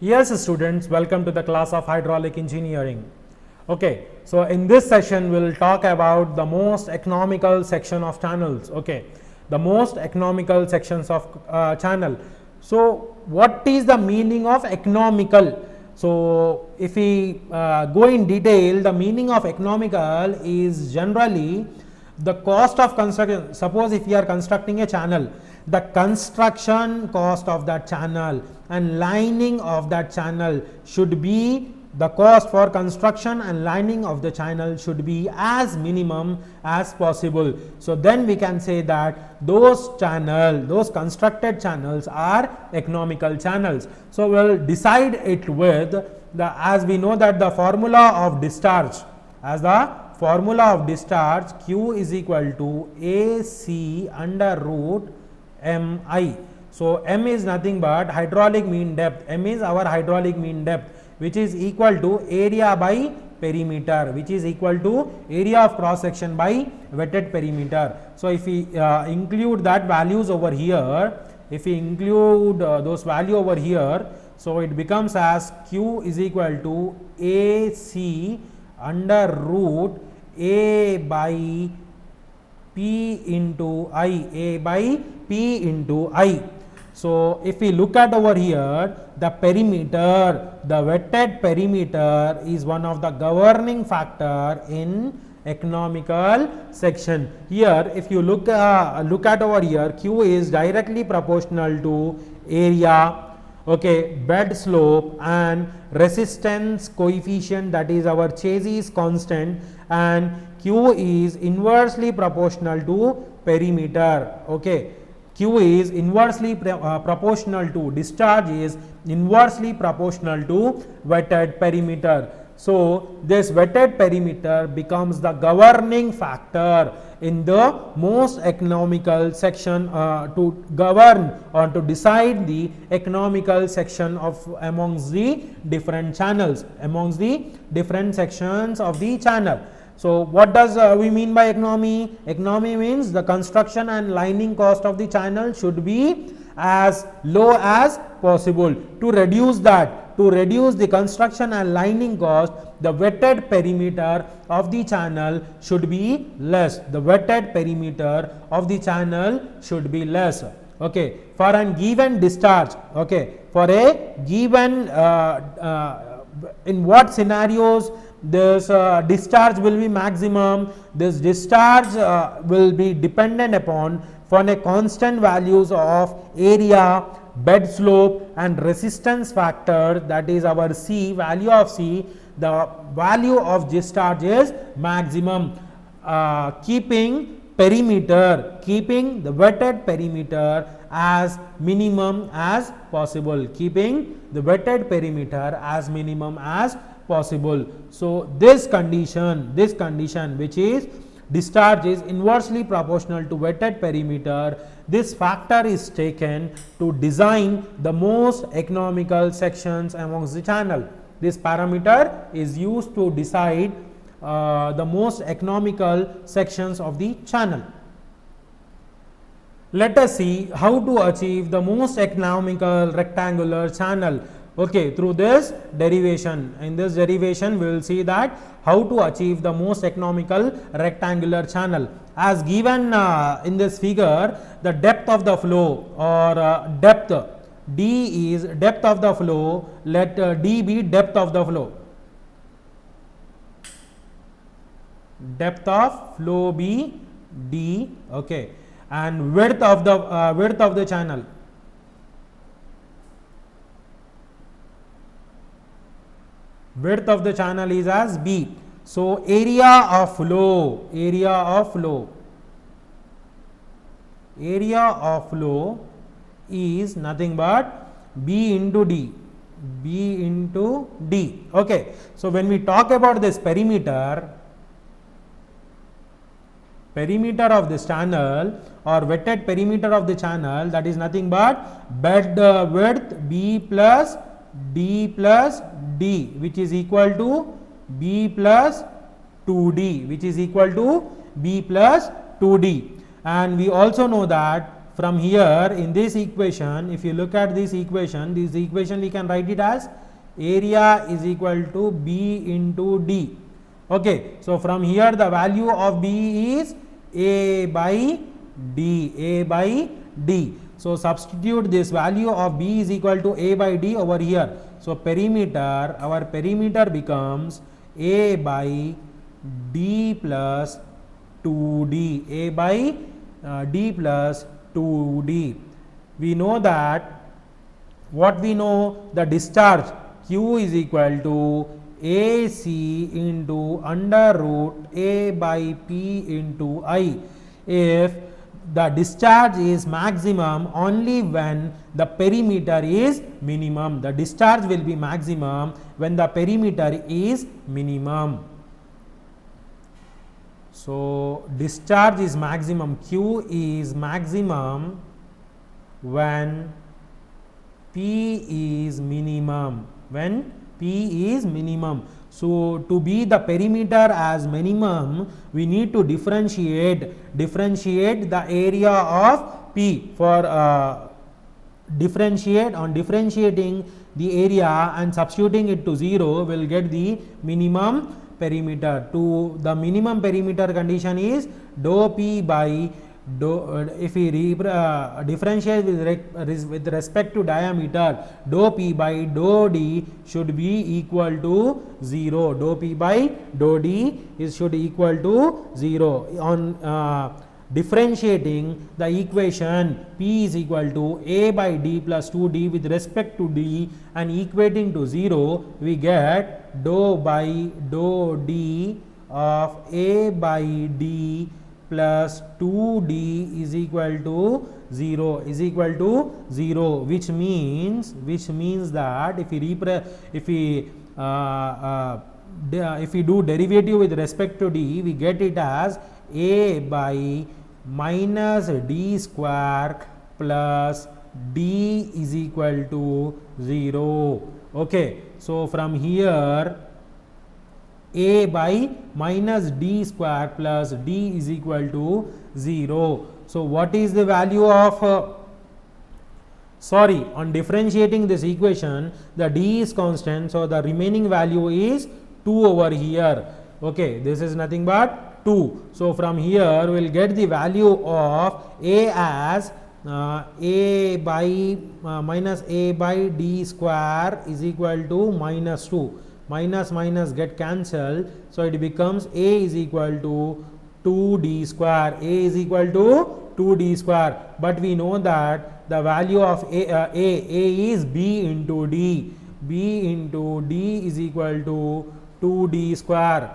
Yes, students, welcome to the class of hydraulic engineering. Okay, so in this session, we'll talk about the most economical section of channels. Okay, the most economical sections of channel. So, what is the meaning of economical? So, if we go in detail, the meaning of economical is generally the cost of construction. Suppose if you are constructing a channel, the construction cost of that channel and lining of that channel should be, the cost for construction and lining of the channel should be as minimum as possible. So then we can say that those constructed channels are economical channels. So we'll decide it with the, as we know that the formula of discharge, Q is equal to AC under root mi. So m is nothing but hydraulic mean depth. M is our hydraulic mean depth, which is equal to area by perimeter, which is equal to area of cross section by wetted perimeter. So if we include that values over here, if we include those value over here, so it becomes as Q is equal to AC under root A by P into I, A by P into I. So if we look at over here, the perimeter, the wetted perimeter is one of the governing factor in economical section. Here if you look at over here, Q is directly proportional to area, okay, bed slope and resistance coefficient, that is our chassis constant, and Q is inversely proportional to perimeter. Okay, Q is inversely proportional to, discharge is inversely proportional to wetted perimeter. So this wetted perimeter becomes the governing factor in the most economical section to govern or to decide the economical section of amongst the different channels, amongst the different sections of the channel. So what does we mean by economy? Economy means the construction and lining cost of the channel should be as low as possible. To reduce that, to reduce the construction and lining cost, the wetted perimeter of the channel should be less. The wetted perimeter of the channel should be less. Okay, for a given discharge, okay, for a given in what scenarios this discharge will be maximum? This discharge will be dependent upon for a constant values of area, bed slope and resistance factor, that is our C, value of C. The value of discharge is maximum, keeping the wetted perimeter as minimum as possible, keeping the wetted perimeter as minimum as possible. So this condition which is discharge is inversely proportional to wetted perimeter, this factor is taken to design the most economical sections amongst the channel. This parameter is used to decide the most economical sections of the channel. Let us see how to achieve the most economical rectangular channel. Okay, through this derivation. In this derivation, we will see that how to achieve the most economical rectangular channel. As given in this figure, the depth of the flow or depth, D is depth of the flow, let D be depth of the flow. Depth of flow be D, okay, and width of the channel. Width of the channel is as B. So area of flow is nothing but B into D. Okay. So when we talk about this perimeter of this channel or wetted perimeter of the channel, that is nothing but bed width B plus D plus D, which is equal to B plus 2D, and we also know that from here in this equation, if you look at this equation we can write it as area is equal to B into D. Okay, so from here the value of B is A by D. So substitute this value of B is equal to A by D over here. So perimeter, our perimeter becomes A by D plus 2D, A by D plus 2D. We know that, what we know, the discharge Q is equal to AC into under root A by P into I. If the discharge is maximum only when the perimeter is minimum. The discharge will be maximum when the perimeter is minimum. So discharge is maximum, Q is maximum when P is minimum, So to be the perimeter as minimum, we need to differentiate the area of P. For differentiating the area and substituting it to 0, will get the minimum perimeter. To the minimum perimeter condition is dou P by dou, if we differentiate with respect to diameter, dou P by dou D should be equal to 0. Dou P by dou D should equal to 0. On differentiating the equation P is equal to A by D plus 2D with respect to D and equating to 0, we get dou by dou D of A by D plus 2D is equal to 0, which means that if we do derivative with respect to D, we get it as A by minus D square plus D is equal to 0. Okay, so from here A by minus D square plus D is equal to 0. So what is the value of on differentiating this equation, the D is constant, so the remaining value is 2 over here. Okay, this is nothing but 2. So from here we will get the value of A as A by minus A by D square is equal to minus 2. Minus get cancelled, so it becomes A is equal to 2D square. A is equal to 2D square, but we know that the value of A is B into D. B into D is equal to 2D square.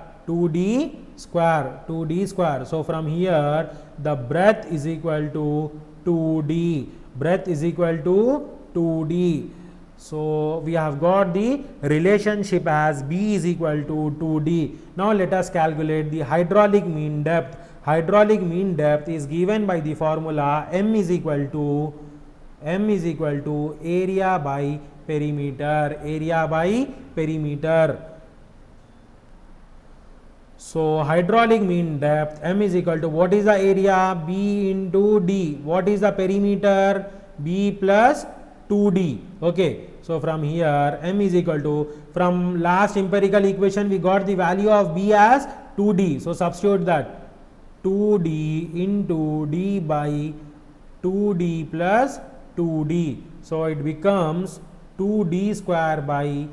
So from here the breadth is equal to 2D. So we have got the relationship as B is equal to 2D. Now let us calculate the hydraulic mean depth. Hydraulic mean depth is given by the formula M is equal to area by perimeter. So hydraulic mean depth M is equal to, what is the area? B into D. What is the perimeter? B plus 2D. Okay, so from here M is equal to, from last empirical equation we got the value of B as 2D. So substitute that, 2D into D by 2D plus 2D. So it becomes 2D square by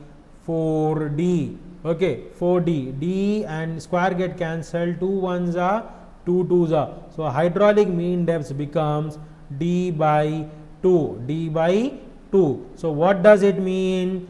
4D. Okay, 4D. D and square get cancelled, 2 ones are 2 twos are. So hydraulic mean depth becomes D by 2. So what does it mean?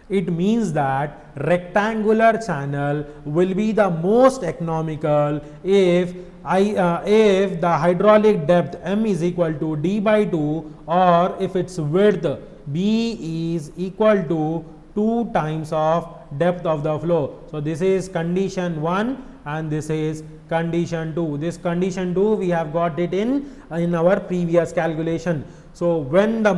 It means that rectangular channel will be the most economical if the hydraulic depth M is equal to D by 2, or if its width B is equal to 2 times of depth of the flow. So this is condition 1 and this is condition 2. This condition 2 we have got it in our previous calculation. So when the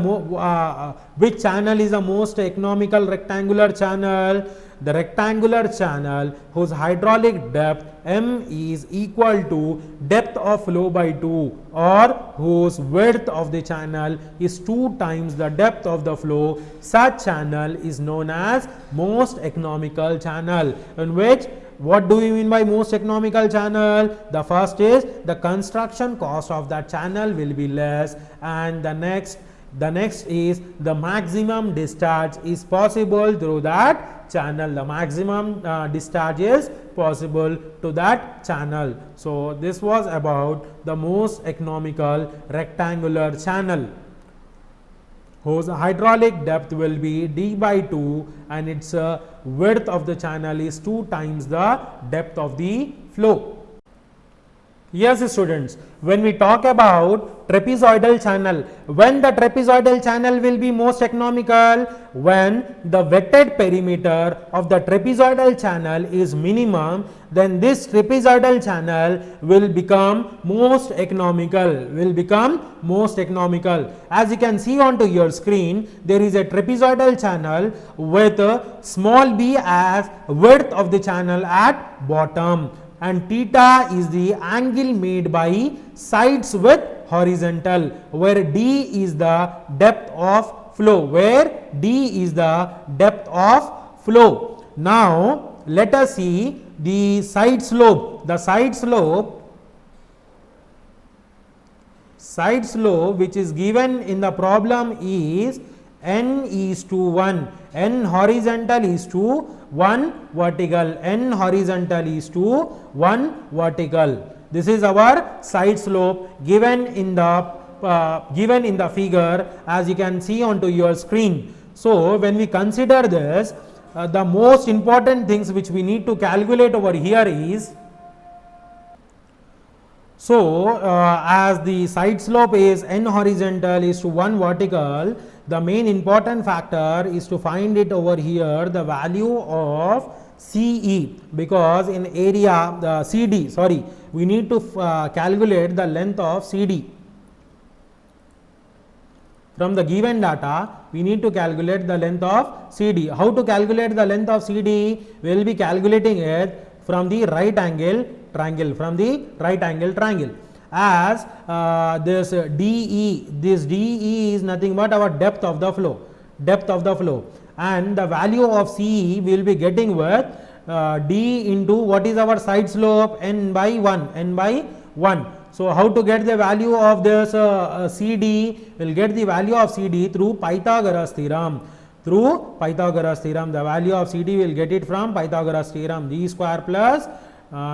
which channel is the most economical rectangular channel? the rectangular channel whose hydraulic depth m is equal to depth of flow by 2, or whose width of the channel is 2 times the depth of the flow, such channel is known as most economical channel. In which, what do we mean by most economical channel? The first is the construction cost of that channel will be less, and the next is the maximum discharge is possible through that channel. The maximum discharge is possible to that channel. So this was about the most economical rectangular channel whose hydraulic depth will be d by 2 and its width of the channel is 2 times the depth of the flow. Yes, students, when we talk about trapezoidal channel, when the trapezoidal channel will be most economical? When the wetted perimeter of the trapezoidal channel is minimum, then this trapezoidal channel will become most economical, As you can see onto your screen, there is a trapezoidal channel with small b as width of the channel at bottom, and theta is the angle made by sides with horizontal, where d is the depth of flow, Now let us see the side slope. The side slope which is given in the problem is n is to 1, n horizontal is to 1 vertical, This is our side slope given in the figure, as you can see onto your screen. So when we consider this, the most important things which we need to calculate over here is, as the side slope is n horizontal is to 1 vertical, the main important factor is to find it over here, the value of CE, because in area the CD, we need to calculate the length of CD. From the given data, we need to calculate the length of CD. How to calculate the length of CD? We will be calculating it from the right angle triangle, as this DE is nothing but our depth of the flow, and the value of CE we will be getting with D into what is our side slope, n by 1. So how to get the value of this CD? We will get the value of CD through Pythagoras theorem. The value of CD we will get it from Pythagoras theorem, d square plus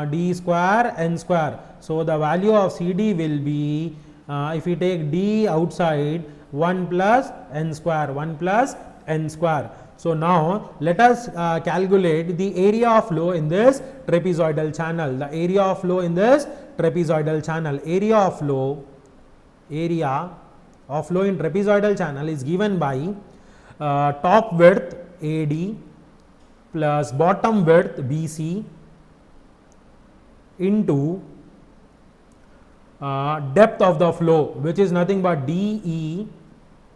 d square n square. So the value of CD will be, if we take d outside, 1 plus n square, So now let us calculate the area of flow in this trapezoidal channel. Area of flow in trapezoidal channel is given by top width AD plus bottom width BC into depth of the flow, which is nothing but DE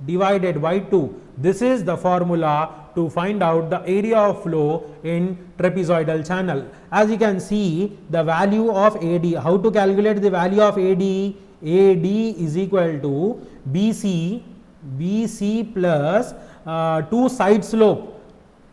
divided by 2. This is the formula to find out the area of flow in trapezoidal channel. As you can see, the value of AD, how to calculate the value of AD? AD is equal to BC plus 2 side slope,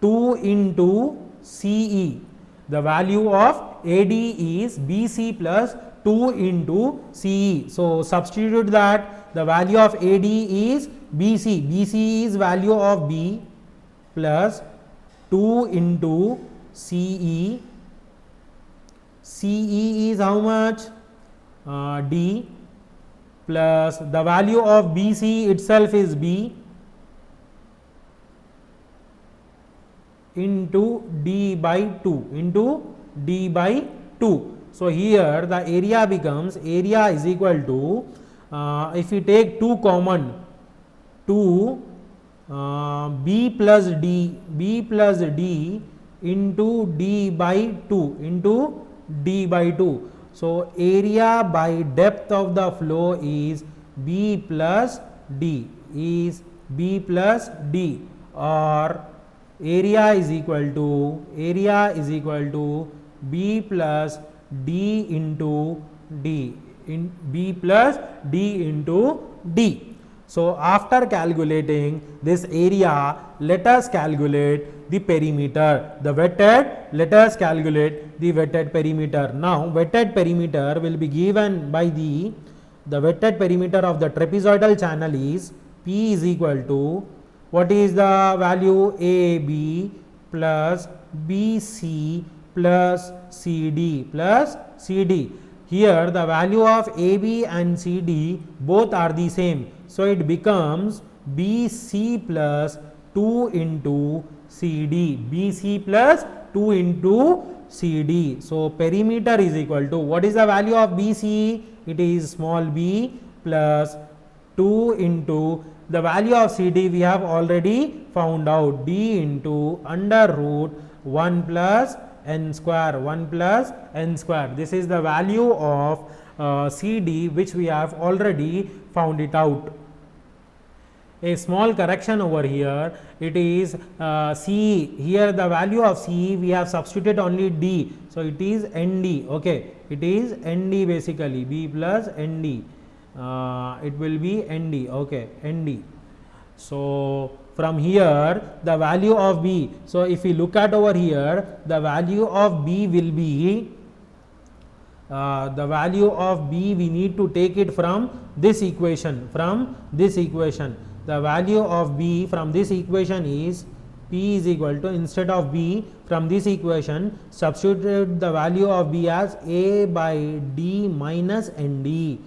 2 into CE. The value of AD is BC plus 2 into CE. So substitute that, the value of AD is BC. BC is value of B plus 2 into CE. CE is how much? D plus the value of BC itself is B into D by 2. So here the area becomes, area is equal to, if we take 2 common, 2 B plus D into D by 2, So area by depth of the flow is B plus D, or area is equal to b plus d into d, in b plus d into d. So after calculating this area, let us calculate the perimeter, the wetted. Let us calculate the wetted perimeter. Now wetted perimeter will be given by the wetted perimeter of the trapezoidal channel is P is equal to, what is the value, AB plus BC plus CD plus CD. Here the value of AB and CD both are the same. So it becomes BC plus 2 into CD, BC plus 2 into CD. So perimeter is equal to, what is the value of BC? It is small b plus 2 into the value of CD we have already found out, d into under root 1 plus n square, 1 plus n square. This is the value of CD which we have already found it out. A small correction over here, it is CE. Here the value of CE we have substituted only D. So it is ND. Okay, it is ND basically, B plus ND. It will be ND. Okay, ND. So from here the value of B. So if we look at over here, the value of B will be the value of B we need to take it from this equation, the value of B from this equation is P is equal to, instead of B from this equation substitute the value of B as A by D minus ND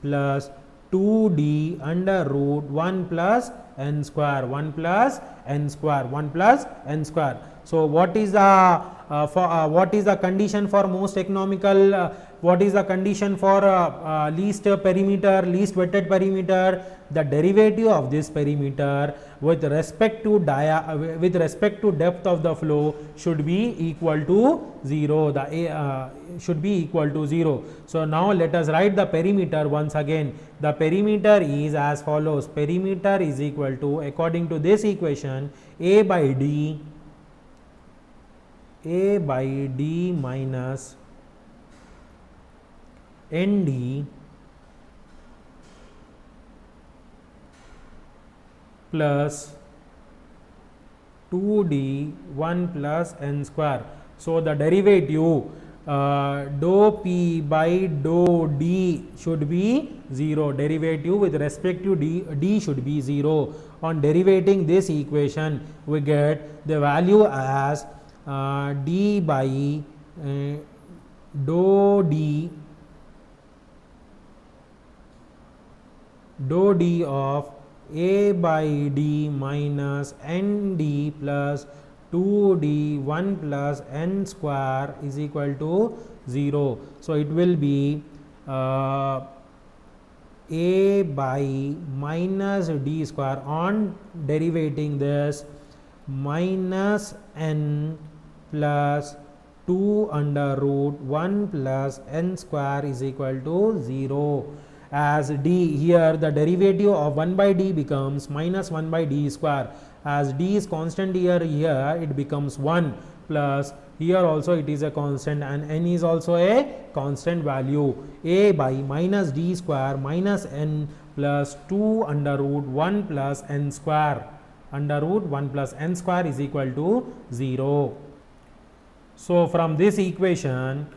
plus 2D under root 1 plus n square, 1 plus n square, 1 plus n square. So what is the condition for most economical, what is the condition for least perimeter, least wetted perimeter? The derivative of this perimeter with respect to depth of the flow should be equal to 0. The should be equal to 0. So now let us write the perimeter once again. The perimeter is as follows. Perimeter is equal to, according to this equation, A by D minus ND plus 2D 1 plus n square. So the derivative dou P by dou D should be 0. Derivative with respect to D should be 0. On derivating this equation, we get the value as D by dou D of A by D minus ND plus 2D 1 plus n square is equal to 0. So it will be A by minus D square, on derivating this, minus n plus 2 under root 1 plus n square is equal to 0. As D, here the derivative of 1 by D becomes minus 1 by D square. As D is constant here it becomes 1 plus, here also it is a constant and n is also a constant value. A by minus D square minus n plus 2 under root 1 plus n square, under root 1 plus n square is equal to 0. So from this equation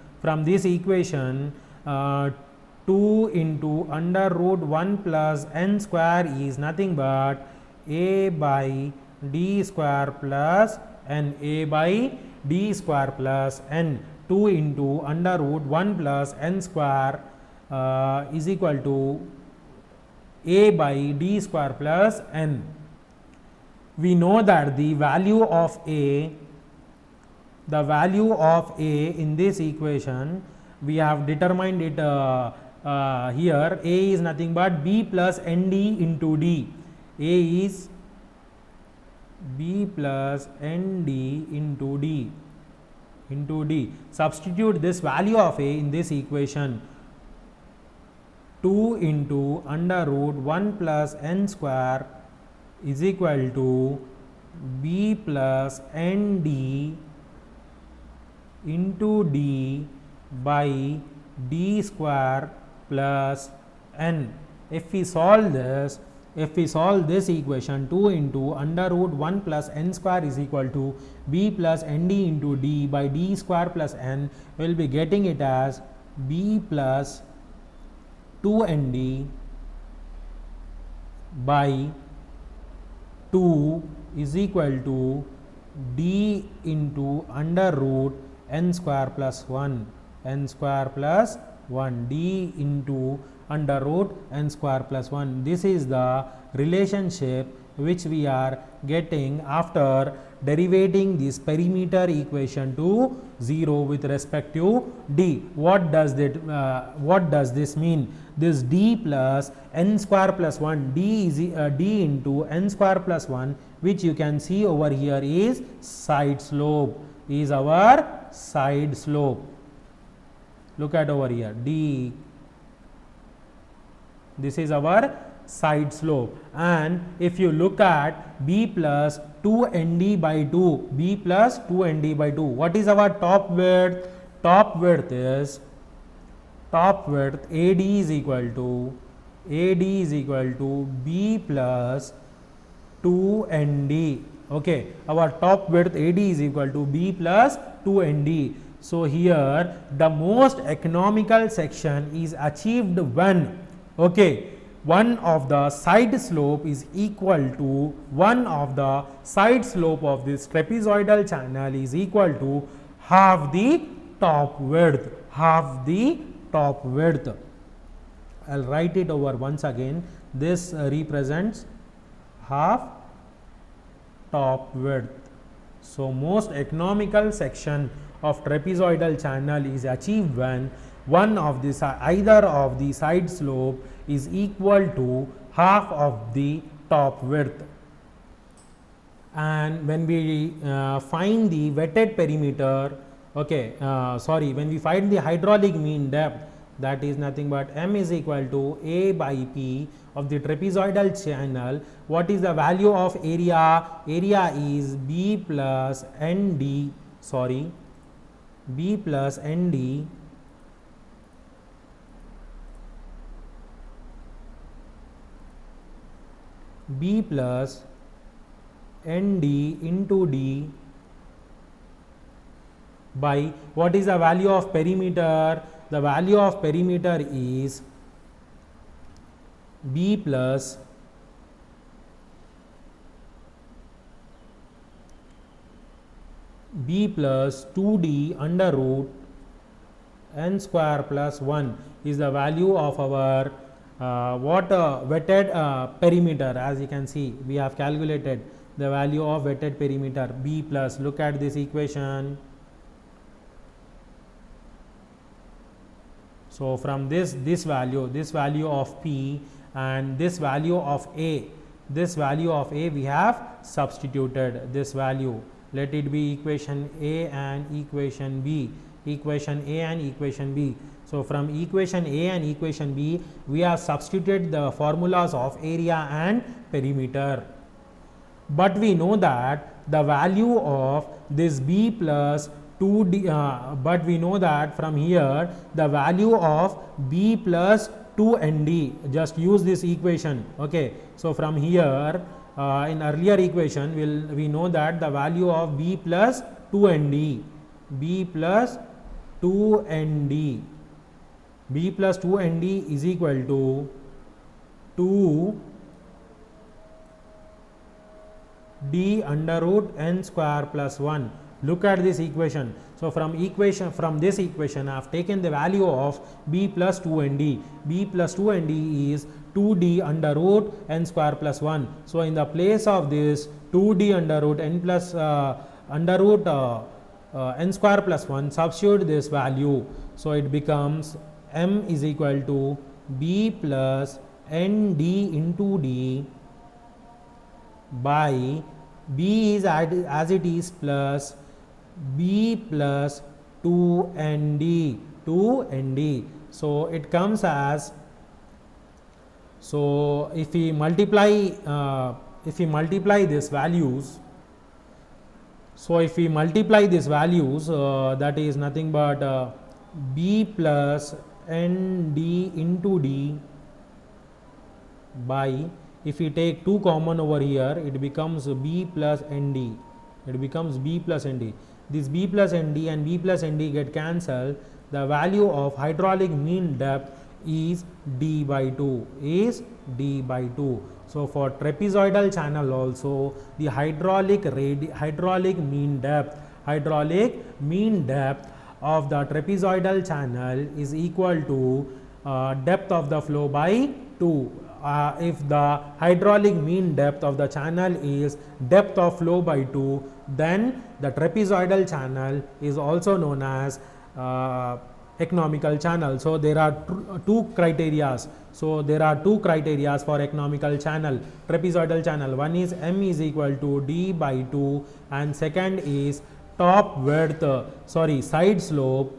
2 into under root 1 plus n square is nothing but A by D square plus n, A by D square plus n. 2 into under root 1 plus n square is equal to A by D square plus n. We know that the value of A in this equation, we have determined it here. A is nothing but B plus ND into D. A is B plus ND into D Substitute this value of A in this equation. 2 into under root 1 plus n square is equal to b plus nd into d by d square plus n. If we solve this equation, 2 into under root 1 plus n square is equal to b plus nd into d by d square plus n, we will be getting it as b plus 2nd by 2 is equal to d into under root n square plus 1 d into under root n square plus 1. This is the relationship which we are getting after derivating this perimeter equation to 0 with respect to d. What does this mean? This d plus n square plus 1, d is d into n square plus 1, which you can see over here is side slope, is our side slope. Look at over here, d, this is our side slope. And if you look at b plus 2nd by 2, b plus 2nd by 2, what is our top width? Top width AD is equal to b plus 2nd. Okay, our top width AD is equal to b plus 2nd. So here the most economical section is achieved when, okay, one of the side slope is equal to one of the side slope of this trapezoidal channel is equal to half the top width, I'll write it over once again. This represents half top width. So most economical section of trapezoidal channel is achieved when one of this, either of the side slope is equal to half of the top width. And when we find the wetted perimeter, okay, when we find the hydraulic mean depth, that is nothing but m is equal to a by p of the trapezoidal channel. What is the value of area? Area is b plus nd b plus nd into d by what is the value of perimeter? The value of perimeter is b plus b plus 2d under root n square plus 1 is the value of our wetted perimeter. As you can see, we have calculated the value of wetted perimeter b plus, look at this equation. So from this value of p and this value of a, we have substituted this value. Let it be equation a and equation b. So from equation a and equation b, we have substituted the formulas of area and perimeter. But we know that the value of this b plus 2d, but we know that from here the value of b plus 2nd, just use this equation. Okay, so from here in earlier equation we know that the value of b plus 2nd is equal to 2 d under root n square plus 1. Look at this equation. So from this equation I have taken the value of b plus 2nd. b plus 2nd is 2d under root n square plus 1. So in the place of this 2d under root n plus under root n square plus 1, substitute this value. So it becomes m is equal to b plus nd into d by b is as it is plus b plus 2nd. So it comes as, so if we multiply these values, So if we multiply these values, that is nothing but b plus nd into d by, if we take 2 common over here, it becomes b plus nd. It becomes b plus nd. This b plus nd and b plus nd get cancelled. The value of hydraulic mean depth is d by 2. Is d by 2. So for trapezoidal channel also, the hydraulic mean depth of the trapezoidal channel is equal to depth of the flow by 2. If the hydraulic mean depth of the channel is depth of flow by 2, then the trapezoidal channel is also known as economical channel. So there are two criteria. So there are two criteria for economical channel, trapezoidal channel. One is m is equal to d by 2, and second is top width, side slope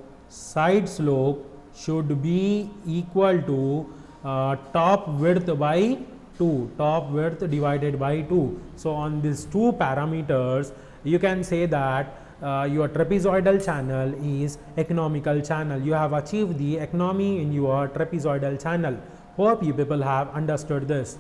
should be equal to top width by 2, top width divided by 2. So on these two parameters, you can say that your trapezoidal channel is economical channel. You have achieved the economy in your trapezoidal channel. Hope you people have understood this.